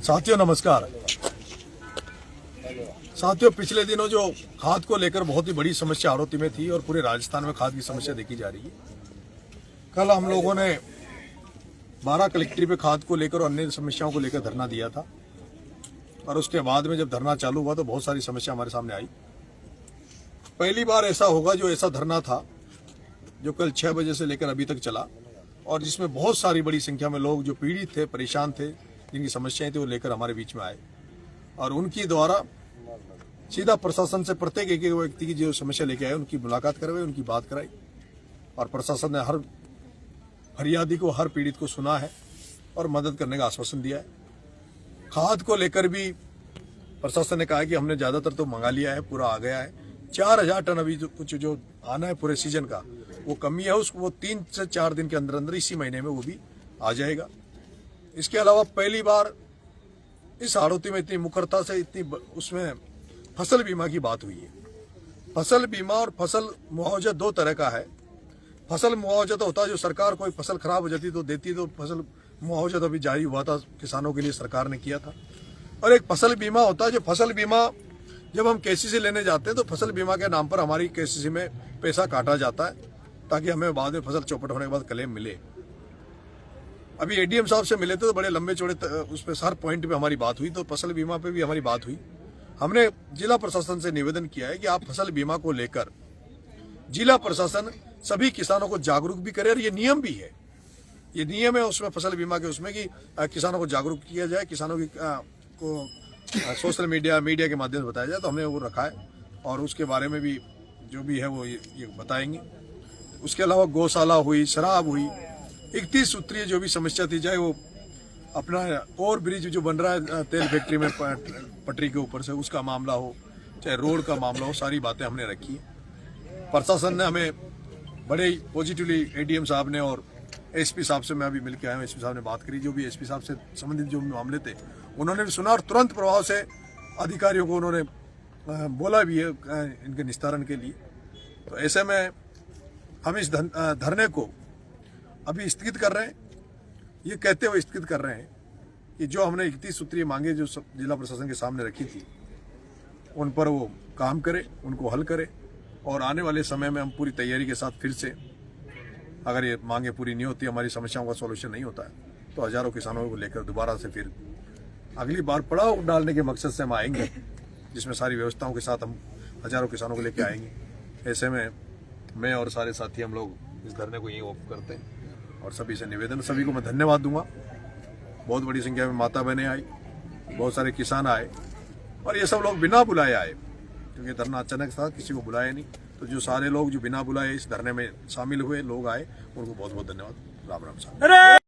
साथियों नमस्कार। साथियों, पिछले दिनों जो खाद को लेकर बहुत ही बड़ी समस्या आड़ोती में थी और पूरे राजस्थान में खाद की समस्या देखी जा रही है। कल हम लोगों ने 12 कलेक्ट्री पे खाद को लेकर और अन्य समस्याओं को लेकर धरना दिया था और उसके बाद में जब धरना चालू हुआ तो बहुत सारी समस्या हमारे सामने आई। पहली बार ऐसा होगा जो ऐसा धरना था जो कल 6 बजे से लेकर अभी तक चला और जिसमें बहुत सारी बड़ी संख्या में लोग जो पीड़ित थे, परेशान थे, जिनकी समस्याएं थी वो लेकर हमारे बीच में आए और उनकी द्वारा सीधा प्रशासन से प्रत्येक एक व्यक्ति की जो समस्या लेके आए उनकी मुलाकात करवाई, उनकी बात कराई और प्रशासन ने हर फरियादी को, हर पीड़ित को सुना है और मदद करने का आश्वासन दिया है। खाद को लेकर भी प्रशासन ने कहा है कि हमने ज्यादातर तो मंगा लिया है, पूरा आ गया है। 4000 टन अभी कुछ जो आना है पूरे सीजन का वो कमी है, उसको वो 3 से 4 दिन के अंदर अंदर इसी महीने में वो भी आ जाएगा। इसके अलावा पहली बार इस आड़ोती में इतनी मुखरता से उसमें फसल बीमा की बात हुई है। फसल बीमा और फसल मुआवजा 2 तरह का है। फसल मुआवजा तो होता है जो सरकार कोई फसल खराब हो जाती तो देती, तो फसल मुआवजा तो अभी जारी हुआ था, किसानों के लिए सरकार ने किया था। और एक फसल बीमा होता है जो फसल बीमा जब हम केसीसी लेने जाते हैं तो फसल बीमा के नाम पर हमारी केसीसी में पैसा काटा जाता है ताकि हमें बाद में फसल चौपट होने के बाद क्लेम मिले। अभी एडीएम साहब से मिले थे तो बड़े लंबे चौड़े उस पर हर पॉइंट पे हमारी बात हुई, तो फसल बीमा पे भी हमारी बात हुई। हमने जिला प्रशासन से निवेदन किया है कि आप फसल बीमा को लेकर जिला प्रशासन सभी किसानों को जागरूक भी करे और ये नियम भी है, ये नियम है उसमें फसल बीमा के उसमें कि किसानों को जागरूक किया जाए, किसानों की को सोशल मीडिया के माध्यम से बताया जाए। तो हमने वो रखा है और उसके बारे में भी जो भी है वो ये बताएंगे। उसके अलावा गौशाला हुई, शराब हुई, 31 सूत्रीय जो भी समस्या थी, चाहे वो अपना ओवर ब्रिज जो बन रहा है तेल फैक्ट्री में पटरी के ऊपर से उसका मामला हो, चाहे रोड का मामला हो, सारी बातें हमने रखी है। प्रशासन ने हमें बड़े पॉजिटिवली एडीएम साहब ने और एसपी साहब से मैं अभी मिलकर आया हूँ, एसपी साहब ने बात करी, जो भी एसपी साहब से संबंधित जो मामले थे उन्होंने भी सुना और तुरंत प्रभाव से अधिकारियों को उन्होंने बोला भी है इनके निस्तारण के लिए। तो ऐसे में हम इस धरने को अभी स्थगित कर रहे हैं, ये कहते हुए स्थगित कर रहे हैं कि जो हमने 31 सूत्रीय मांगे जो जिला प्रशासन के सामने रखी थी उन पर वो काम करे, उनको हल करे और आने वाले समय में हम पूरी तैयारी के साथ फिर से, अगर ये मांगे पूरी नहीं होती, हमारी समस्याओं का सॉल्यूशन नहीं होता है तो हजारों किसानों को लेकर दोबारा से फिर अगली बार पड़ाव डालने के मकसद से हम आएंगे, जिसमें सारी व्यवस्थाओं के साथ हम हजारों किसानों को लेकर आएंगे। ऐसे में मैं और सारे साथी हम लोग इस धरने को यहीं ऑफ करते हैं और सभी से निवेदन, सभी को मैं धन्यवाद दूंगा। बहुत बड़ी संख्या में माता बहनें आई, बहुत सारे किसान आए और ये सब लोग बिना बुलाए आए क्योंकि धरना अचानक था, किसी को बुलाया नहीं। तो जो सारे लोग जो बिना बुलाए इस धरने में शामिल हुए लोग आए, उनको बहुत बहुत धन्यवाद। राम राम साहब।